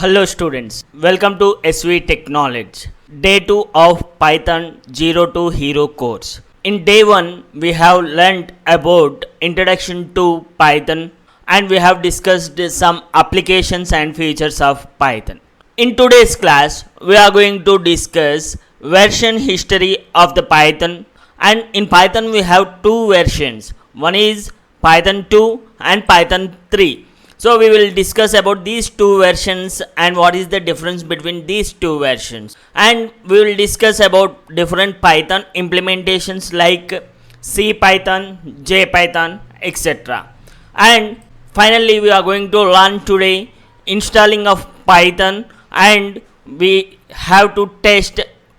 Hello students, welcome to SV Technology, Day 2 of Python 0 to Hero course. In Day 1, we have learnt about Introduction to Python and we have discussed some applications and features of Python. In today's class, we are going to discuss version history of the Python, and in Python we have two versions. One is Python 2 and Python 3. So we will discuss about these two versions and what is the difference between these two versions, and we will discuss about different Python implementations like C Python, J Python, etc. And finally we are going to learn today installing of Python, and we have to test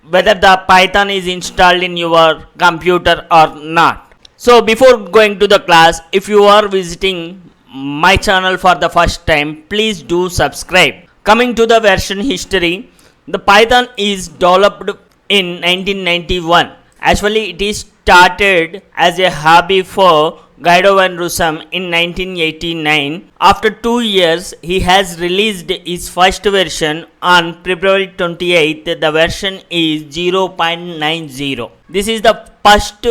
whether the Python is installed in your computer or not. So before going to the class, if you are visiting my channel for the first time, please do subscribe. Coming to the version history, the Python is developed in 1991. Actually, it is started as a hobby for Guido van Rossum in 1989. After 2 years, he has released his first version on February 28th. The version is 0.90. This is the first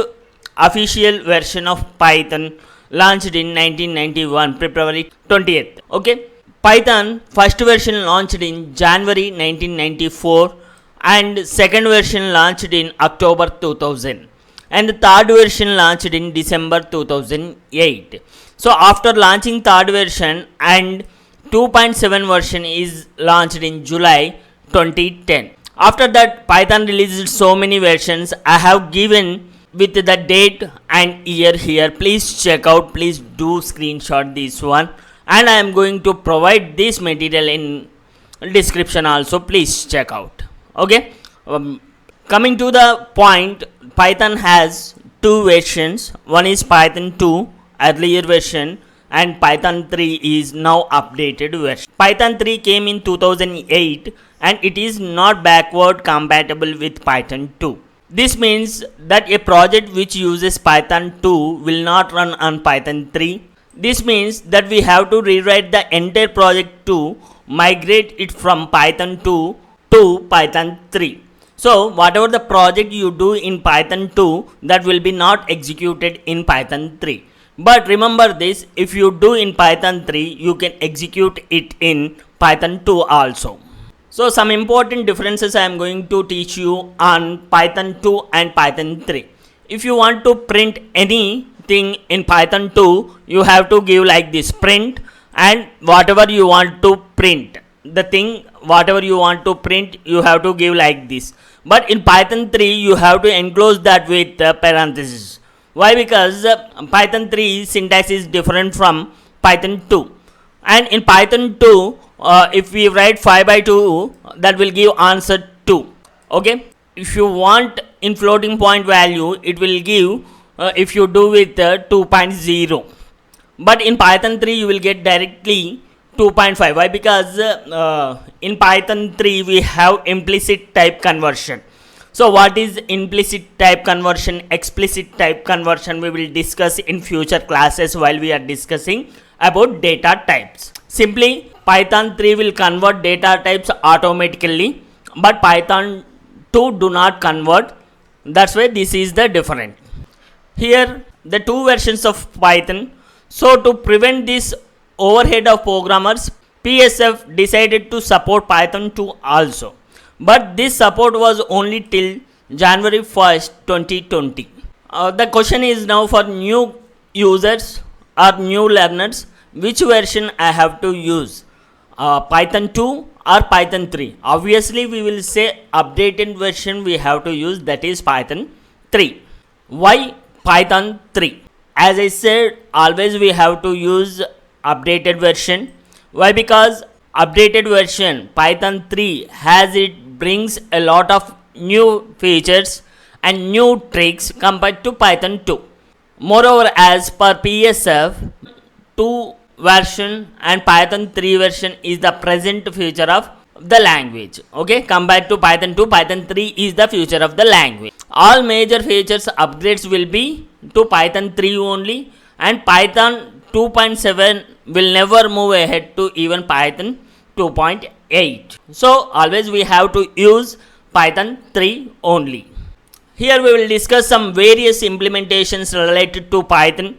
official version of Python launched in 1991, February 20th. Okay, Python first version launched in January 1994, and second version launched in October 2000, and the third version launched in December 2008. So after launching third version, and 2.7 version is launched in July 2010. After that, Python released so many versions. I have given with the date and year here. Please check out, please do screenshot this one, and I am going to provide this material in description also. Please check out. Okay, coming to the point, Python has two versions. One is Python 2 earlier version, and Python 3 is now updated version. Python 3 came in 2008 and it is not backward compatible with Python 2. This means that a project which uses Python 2 will not run on Python 3. This means that we have to rewrite the entire project to migrate it from Python 2 to Python 3. So whatever the project you do in Python 2, that will be not executed in Python 3. But remember this, if you do in Python 3, you can execute it in Python 2 also. So some important differences I am going to teach you on Python 2 and Python 3. If you want to print anything in Python 2, you have to give like this print, and whatever you want to print, the thing whatever you want to print, you have to give like this. But in Python 3, you have to enclose that with parentheses. Why? Because Python 3 syntax is different from Python 2. And in Python 2, if we write 5 by 2, that will give answer 2. Okay, if you want in floating point value, it will give if you do with 2.0. but in Python 3 you will get directly 2.5. Why? Because in Python 3 we have implicit type conversion. So what is implicit type conversion, explicit type conversion, we will discuss in future classes while we are discussing about data types. Simply, Python 3 will convert data types automatically, but Python 2 do not convert. That's why this is the difference. Here the two versions of Python. So to prevent this overhead of programmers, PSF decided to support Python 2 also. But this support was only till January 1st, 2020. The question is now for new users or new learners, which version I have to use, Python 2 or Python 3? Obviously we will say updated version we have to use, that is Python 3. Why Python 3? As I said, always we have to use updated version. Why? Because updated version Python 3 brings a lot of new features and new tricks compared to Python 2. Moreover, as per PSF, 2 version and Python 3 version is the present future of the language. Okay, compared to Python 2, Python 3 is the future of the language. All major features upgrades will be to Python 3 only, and Python 2.7 will never move ahead to even Python 2.8. 8. So always we have to use Python 3 only. Here we will discuss some various implementations related to Python.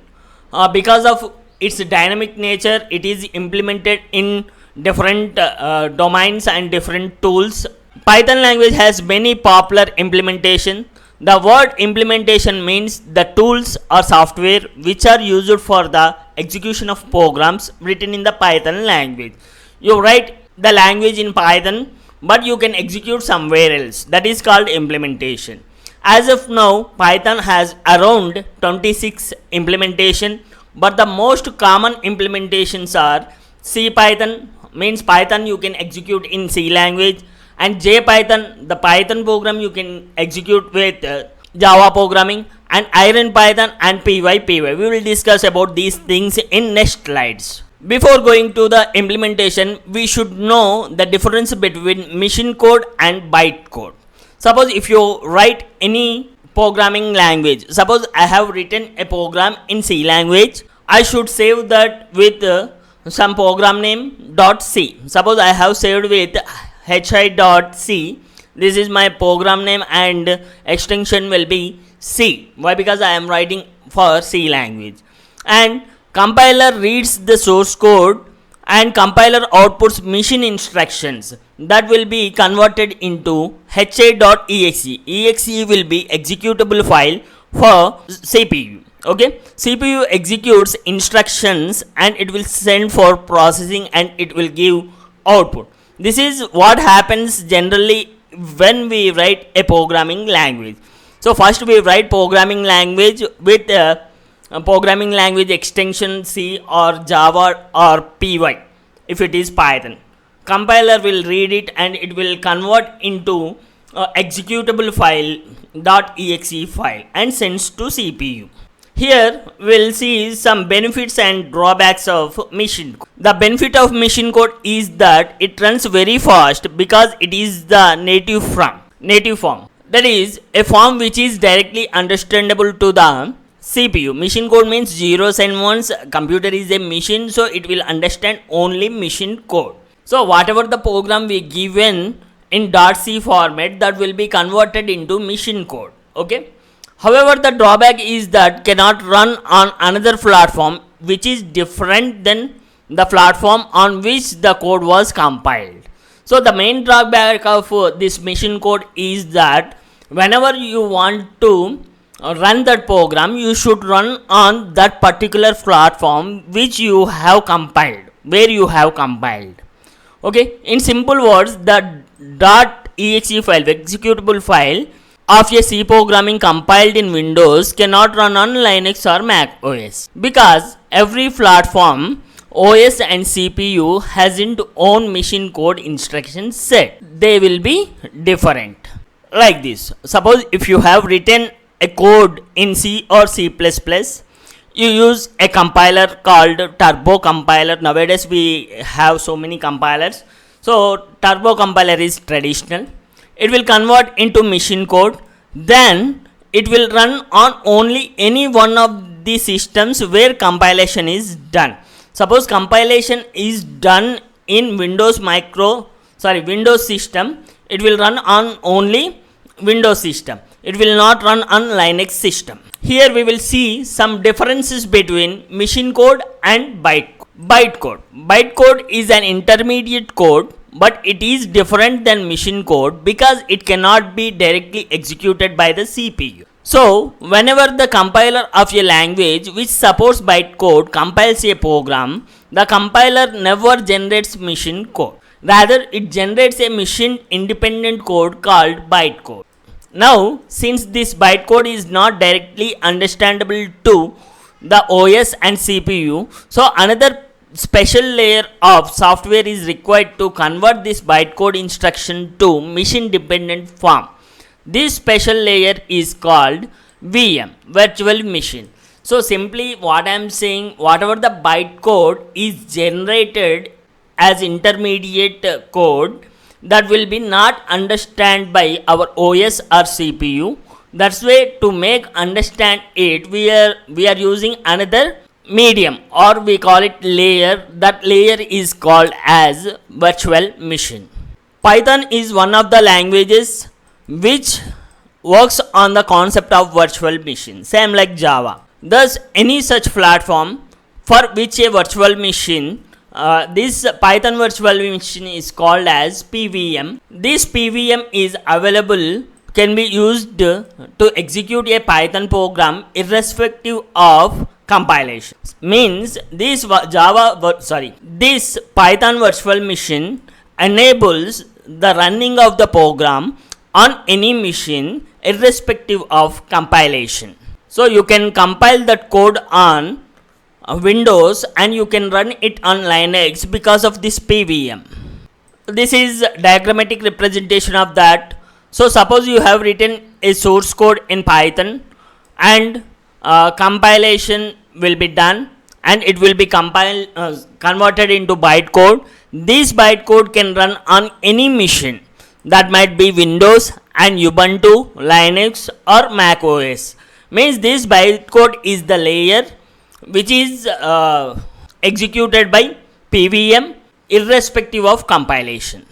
Because of its dynamic nature, it is implemented in different domains and different tools. Python language has many popular implementation. The word implementation means the tools or software which are used for the execution of programs written in the Python language. You write the language in Python, but you can execute somewhere else. That is called implementation. As of now, Python has around 26 implementation, but the most common implementations are C Python, means Python you can execute in C language, and J Python, the Python program you can execute with Java programming, and Iron Python and PY. We will discuss about these things in next slides. Before going to the implementation, we should know the difference between machine code and byte code. Suppose if you write any programming language, suppose I have written a program in C language, I should save that with some program name .c. Suppose I have saved with hi.c. This is my program name and extension will be C. Why? Because I am writing for C language. And compiler reads the source code and compiler outputs machine instructions that will be converted into hi.exe. Exe will be executable file for CPU. Okay, CPU executes instructions and it will send for processing and it will give output. This is what happens generally when we write a programming language. So first we write programming language with programming language extension C or Java or PY. If it is Python, compiler will read it and it will convert into executable file .exe file and sends to CPU. Here we'll see some benefits and drawbacks of machine code. The benefit of machine code is that it runs very fast because it is the native form. That is a form which is directly understandable to the CPU. Machine code means zeros and ones. Computer is a machine, so it will understand only machine code. So whatever the program we given in .c format, that will be converted into machine code. Okay. However, the drawback is that cannot run on another platform which is different than the platform on which the code was compiled. So the main drawback of this machine code is that whenever you want to run that program, you should run on that particular platform which you have compiled, where you have compiled. Okay, in simple words, the .exe file, executable file of a C programming compiled in Windows cannot run on Linux or Mac OS because every platform OS and CPU has its own machine code instruction set. They will be different. Like this, suppose if you have written a code in C or C++, you use a compiler called Turbo compiler. Nowadays we have so many compilers. So Turbo compiler is traditional. It will convert into machine code. Then it will run on only any one of the systems where compilation is done. Suppose compilation is done in Windows system. It will run on only Windows system. It will not run on Linux system. Here we will see some differences between machine code and byte code. Byte code is an intermediate code, but it is different than machine code because it cannot be directly executed by the CPU. So whenever the compiler of a language which supports byte code compiles a program, the compiler never generates machine code. Rather, it generates a machine independent code called byte code. Now, since this byte code is not directly understandable to the OS and CPU, so another special layer of software is required to convert this bytecode instruction to machine dependent form. This special layer is called VM, virtual machine. So simply what I am saying, whatever the bytecode is generated as intermediate code, that will be not understand by our OS or CPU. That's why to make understand it, we are using another medium, or we call it layer. That layer is called as virtual machine. Python is one of the languages which works on the concept of virtual machine, same like Java. Thus any such platform for which a virtual machine, this Python virtual machine is called as PVM. This PVM is available, can be used to execute a Python program irrespective of compilation. Means this this Python virtual machine enables the running of the program on any machine irrespective of compilation. So you can compile that code on Windows and you can run it on Linux because of this PVM. This is diagrammatic representation of that. So suppose you have written a source code in Python and compilation will be done and it will be converted into bytecode. This bytecode can run on any machine, that might be Windows and Ubuntu, Linux or Mac OS. Means this bytecode is the layer which is executed by PVM irrespective of compilation.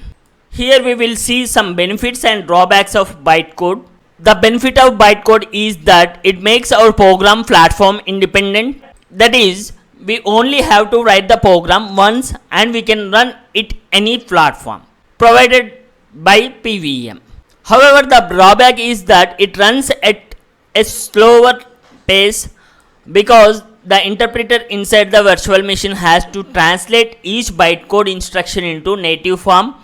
Here we will see some benefits and drawbacks of bytecode. The benefit of bytecode is that it makes our program platform independent. That is, we only have to write the program once and we can run it any platform provided by PVM. However, the drawback is that it runs at a slower pace because the interpreter inside the virtual machine has to translate each bytecode instruction into native form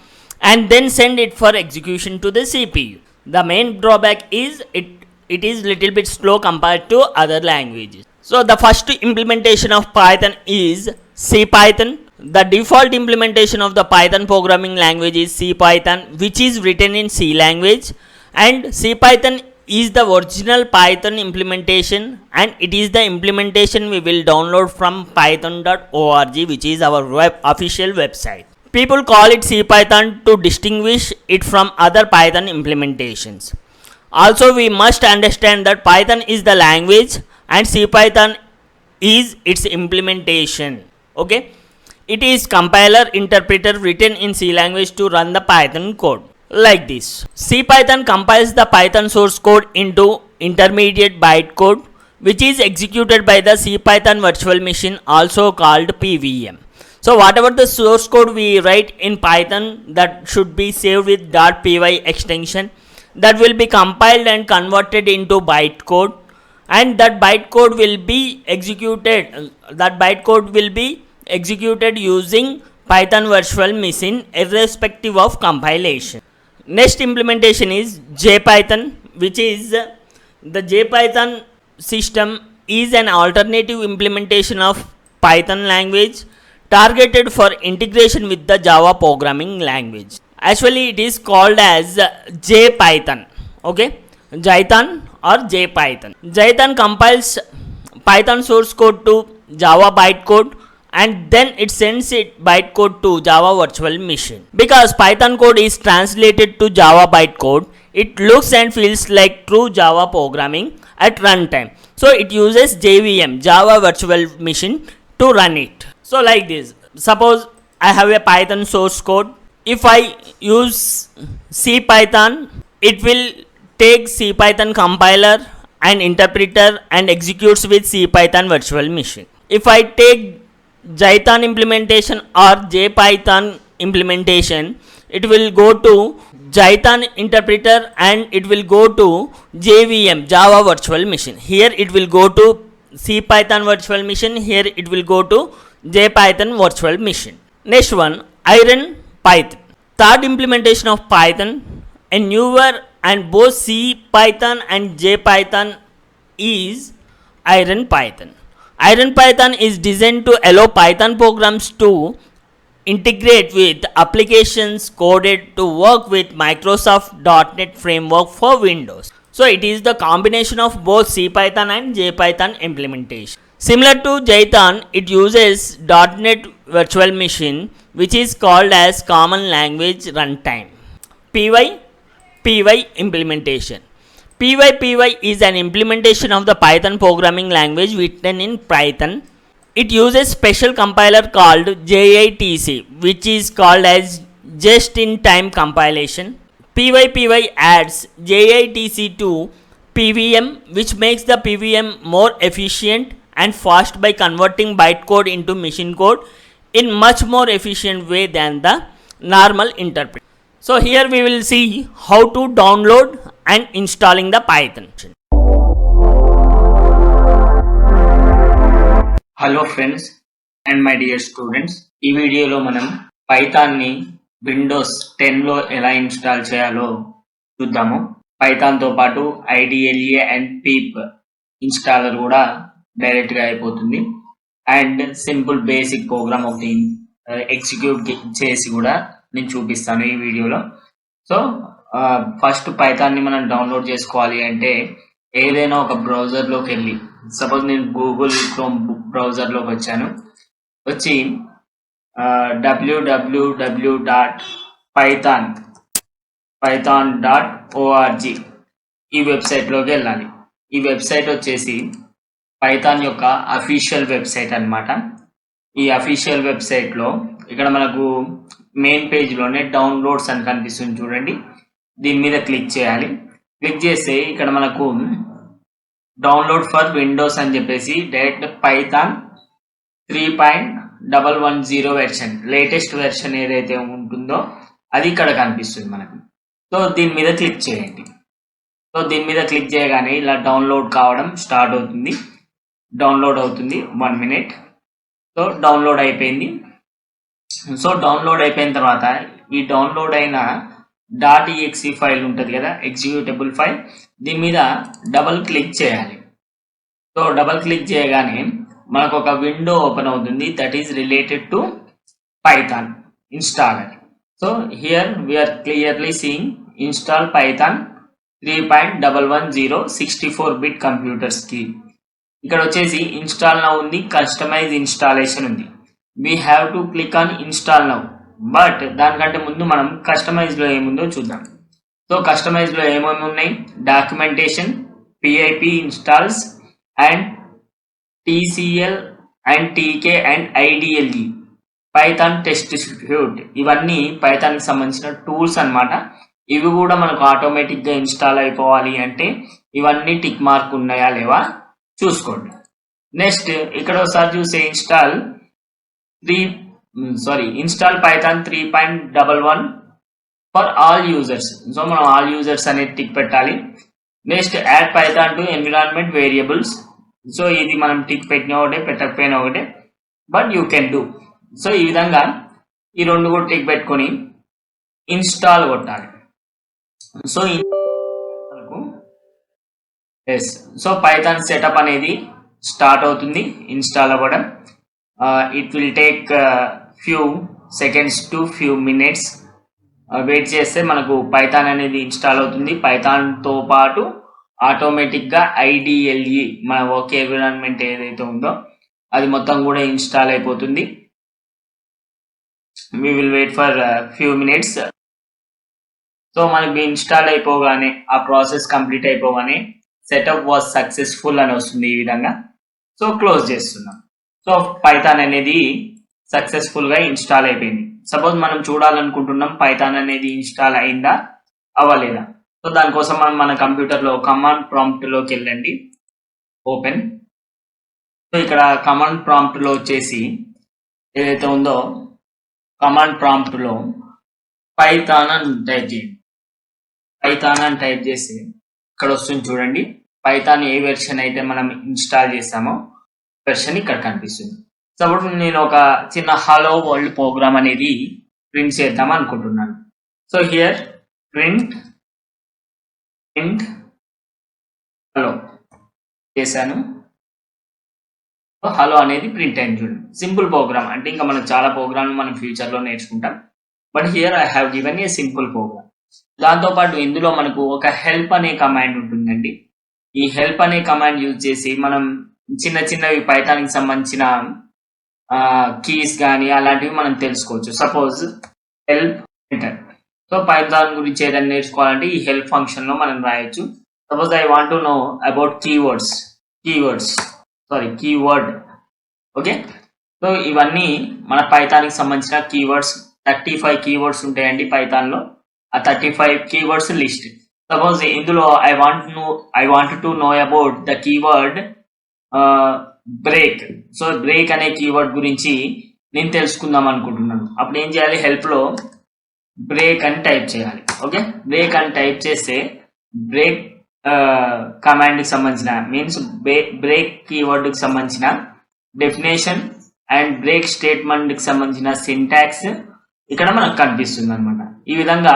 and then send it for execution to the CPU. The main drawback is it is little bit slow compared to other languages. So the first implementation of Python is CPython. The default implementation of the Python programming language is CPython, which is written in C language, and CPython is the original Python implementation and it is the implementation we will download from python.org, which is our official website. People call it CPython to distinguish it from other Python implementations. Also, we must understand that Python is the language and CPython is its implementation. Okay, it is compiler interpreter written in C language to run the Python code like this. CPython compiles the Python source code into intermediate bytecode, which is executed by the CPython virtual machine, also called PVM. So whatever the source code we write in Python, that should be saved with .py extension, that will be compiled and converted into bytecode, and that bytecode will be executed using Python virtual machine irrespective of compilation. Next implementation is JPython, which is the JPython system is an alternative implementation of Python language targeted for integration with the Java programming language. Actually, it is called as JPython. Okay, Jython or JPython. Jython compiles Python source code to Java bytecode and then it sends it bytecode to Java virtual machine. Because Python code is translated to Java bytecode, it looks and feels like true Java programming at runtime. So it uses JVM, Java virtual machine, to run it. So like this, suppose I have a Python source code. If I use CPython, it will take CPython compiler and interpreter and executes with CPython virtual machine. If I take Jython implementation or JPython implementation, it will go to Jython interpreter and it will go to JVM, Java virtual machine. Here it will go to CPython virtual machine. Here it will go to JPython virtual machine. Next one, Iron Python. Third implementation of Python, a newer and both CPython and JPython is Iron Python. Iron Python is designed to allow Python programs to integrate with applications coded to work with Microsoft .NET framework for Windows. So it is the combination of both CPython and JPython implementation. Similar to Jython, it uses .NET virtual machine, which is called as Common Language Runtime. PY implementation. PY is an implementation of the Python programming language written in Python It uses special compiler called JITC, which is called as just-in-time compilation. PyPy adds JITC to PVM, which makes the PVM more efficient and fast by converting bytecode into machine code in much more efficient way than the normal interpreter. So here we will see how to download and installing the Python. Hello friends and my dear students, ఈ వీడియోలో మనం పైథాన్ని Windows 10లో ఎలా install చేయాలో చూద్దాము. పైథాన్తో పాటు ఐడిఎల్ఏ and peep installer కూడా డైరెక్ట్గా అయిపోతుంది. అండ్ సింపుల్ బేసిక్ ప్రోగ్రామ్ ఒకటి ఎగ్జిక్యూట్ చేసి కూడా నేను చూపిస్తాను ఈ వీడియోలో. సో ఫస్ట్ పైథాన్ని మనం డౌన్లోడ్ చేసుకోవాలి అంటే ఏదైనా ఒక బ్రౌజర్లోకి వెళ్ళి, సపోజ్ నేను గూగుల్ క్రోమ్ బ్రౌజర్లోకి వచ్చాను, వచ్చి www.python.org ఈ వెబ్సైట్లోకి వెళ్ళాలి. ఈ వెబ్సైట్ వచ్చేసి పైథాన్ యొక్క అఫీషియల్ వెబ్సైట్ అన్నమాట. ఈ అఫీషియల్ వెబ్సైట్లో ఇక్కడ మనకు మెయిన్ పేజ్లోనే డౌన్లోడ్స్ అని కనిపిస్తుంది చూడండి, దీని మీద క్లిక్ చేయాలి. క్లిక్ చేస్తే ఇక్కడ మనకు డౌన్లోడ్ ఫర్ విండోస్ అని చెప్పేసి direct Python 3.110 version, latest version ఏదైతే ఉంటుందో అది ఇక్కడ కనిపిస్తుంది మనకు. సో దీని మీద క్లిక్ చేయండి. సో దీని మీద క్లిక్ చేయగానే ఇలా డౌన్లోడ్ కావడం స్టార్ట్ అవుతుంది. డౌన్లోడ్ అవుతుంది 1 minute. సో డౌన్లోడ్ అయిపోయింది. సో డౌన్లోడ్ అయిపోయిన తర్వాత ఈ డౌన్లోడ్ అయిన .exe ఫైల్ ఉంటుంది కదా, ఎగ్జిక్యూటబుల్ ఫైల్, దీని మీద డబల్ క్లిక్ చేయాలి. సో డబల్ క్లిక్ చేయగానే మనకు ఒక విండో ఓపెన్ అవుతుంది, that is related to Python installer. So here we are clearly seeing install Python 3.110 64-bit కంప్యూటర్స్కి. ఇక్కడ వచ్చేసి ఇన్స్టాల్ నౌ ఉంది, కస్టమైజ్ ఇన్స్టాలేషన్ ఉంది. We have to click on install now. But దానికంటే ముందు మనం కస్టమైజ్లో ఏముందో చూద్దాం. సో కస్టమైజ్లో ఏమేమి ఉన్నాయి, documentation, PIP installs and TCL and TK and IDLE, Python test suit, ఇవన్నీ పైథాన్కి సంబంధించిన టూల్స్ అన్నమాట. ఇవి కూడా మనకు ఆటోమేటిక్గా ఇన్స్టాల్ అయిపోవాలి అంటే ఇవన్నీ టిక్ మార్క్ ఉన్నాయా లేవా చూసుకోండి. నెక్స్ట్ ఇక్కడ ఒకసారి చూసే install Python 3.11 for all users. So మనం ఆల్ యూజర్స్ అనేది టిక్ పెట్టాలి. Next add Python to environment variables. So ఇది మనం టిక్ పెట్టిన ఒకటే, పెట్టకపోయినా ఒకటే, but you can do. So ఈ విధంగా ఈ రెండు కూడా టిక్ పెట్టుకొని ఇన్స్టాల్ కొట్టాలి. So yes, so Python setup అనేది స్టార్ట్ అవుతుంది, ఇన్స్టాల్ అవ్వడం. It will take few seconds to few minutes. Wait చేస్తే మనకు పైథాన్ అనేది ఇన్స్టాల్ అవుతుంది. పైథాన్తో పాటు ఆటోమేటిక్గా ఐడిఎల్ఈ మన వర్క్ ఎన్విరాన్మెంట్ ఏదైతే ఉందో అది మొత్తం కూడా ఇన్స్టాల్ అయిపోతుంది. We will wait for few minutes. So మనకి ఇన్స్టాల్ అయిపోగానే, ఆ ప్రాసెస్ కంప్లీట్ అయిపోగానే సెటప్ వాజ్ సక్సెస్ఫుల్ అని వస్తుంది ఈ విధంగా. సో క్లోజ్ చేస్తున్నాం. సో పైథాన్ అనేది సక్సెస్ఫుల్గా ఇన్స్టాల్ అయిపోయింది. సపోజ్ మనం చూడాలనుకుంటున్నాం పైథాన్ అనేది ఇన్స్టాల్ అయిందా అవ్వలేదా. సో దానికోసం మనం మన కంప్యూటర్లో కమాండ్ ప్రాంప్ట్లోకి వెళ్ళండి, ఓపెన్. సో ఇక్కడ కమాండ్ ప్రాంప్ట్లో వచ్చేసి ఏదైతే ఉందో కమాండ్ ప్రాంప్ట్లో పైథాన్ అని టైప్ చేయండి. పైథాన్ అని టైప్ చేసి ఇక్కడ వస్తుంది చూడండి, పైథాన్ ఏ వెర్షన్ అయితే మనం ఇన్స్టాల్ చేసామో వెర్షన్ ఇక్కడ కనిపిస్తుంది. సో అప్పుడు నేను ఒక చిన్న హలో వరల్డ్ ప్రోగ్రామ్ అనేది ప్రింట్ చేద్దాం అనుకుంటున్నాను. సో హియర్ ప్రింట్ హలో చేశాను. హలో అనేది ప్రింట్ అయింది చూడండి. సింపుల్ ప్రోగ్రామ్ అంటే ఇంకా మనం చాలా ప్రోగ్రామ్లు మనం ఫ్యూచర్లో నేర్చుకుంటాం, but here I have given a simple program. దాంతోపాటు ఇందులో మనకు ఒక హెల్ప్ అనే కమాండ్ ఉంటుందండి. ఈ హెల్ప్ అనే కమాండ్ యూజ్ చేసి మనం చిన్న చిన్నవి పైథాన్కి సంబంధించిన కీస్ కానీ అలాంటివి మనం తెలుసుకోవచ్చు. Suppose help enter. So Python గురించి ఏదైనా నేర్చుకోవాలంటే ఈ హెల్ప్ ఫంక్షన్లో మనం రాయొచ్చు. Suppose I want to know about keyword. Okay, so ఇవన్నీ మన పైథాన్కి సంబంధించిన కీవర్డ్స్. 35 కీవర్డ్స్ ఉంటాయండి పైథాన్లో. ఆ 35 కీవర్డ్స్ లిస్ట్. సపోజ్ ఇందులో I want to know about the keyword break. So break అనే కీవర్డ్ గురించి నేను తెలుసుకుందాం అనుకుంటున్నాను. అప్పుడు ఏం చేయాలి, హెల్ప్లో బ్రేక్ అని టైప్ చేయాలి. ఓకే, బ్రేక్ అని టైప్ చేస్తే బ్రేక్ కమాండ్కి సంబంధించిన మీన్స్ బ్రేక్ కీవర్డ్కి సంబంధించిన డెఫినేషన్ అండ్ బ్రేక్ స్టేట్మెంట్కి సంబంధించిన సింటాక్స్ ఇక్కడ మనకు కనిపిస్తుంది అనమాట. ఈ విధంగా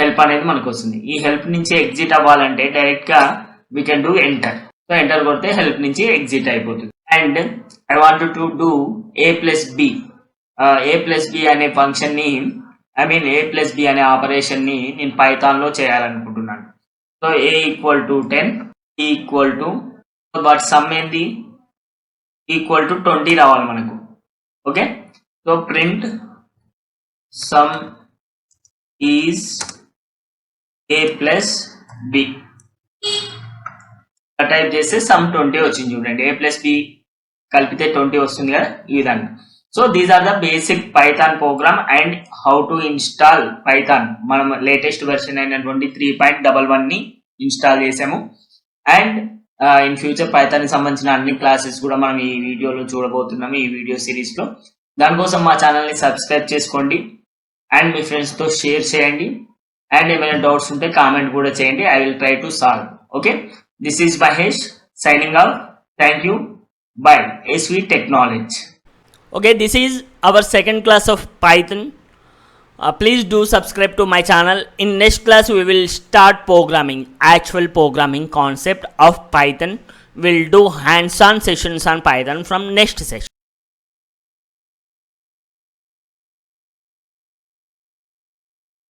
హెల్ప్ అనేది మనకు వస్తుంది. ఈ హెల్ప్ నుంచి ఎగ్జిట్ అవ్వాలంటే డైరెక్ట్గా we can do enter. So enter కొడితే హెల్ప్ నుంచి ఎగ్జిట్ అయిపోతుంది. And I want to do a plus b. a plus b అనే ఫంక్షన్ని a ప్లస్ బి అనే ఆపరేషన్ని నేను పైథాన్లో చేయాలనుకుంటున్నాను. So a equal to 10, b equal to వాటి సమ్ ఏంది, ఈక్వల్ టు 20 రావాలి మనకు. Okay, so print sum is a plus b type చేస్తే సమ్ 20 వచ్చింది చూడండి. a ప్లస్ బి కలిపితే 20 వస్తుంది కదా, ఈ విధంగా. So these are the basic Python program and how to install Python. మనం లేటెస్ట్ వెర్షన్ అయినటువంటి 3.11 ని ఇన్స్టాల్ చేసాము. అండ్ ఇన్ ఫ్యూచర్ పైథాన్ కి సంబంధించిన అన్ని క్లాసెస్ కూడా మనం ఈ వీడియోలో చూడబోతున్నాము, ఈ వీడియో సిరీస్ లో. దానికోసం మా ఛానల్ ని సబ్స్క్రైబ్ చేసుకోండి అండ్ మీ ఫ్రెండ్స్ తో షేర్ చేయండి. అండ్ ఏమైనా డౌట్స్ ఉంటే కామెంట్ కూడా చేయండి. I will try to solve. Okay, this is Mahesh signing out. Thank you. Bye. SV Technology. Okay, this is our second class of Python. Please do subscribe to my channel. In next class we will start programming, actual programming concept of Python. We'll do hands-on sessions on Python from next session.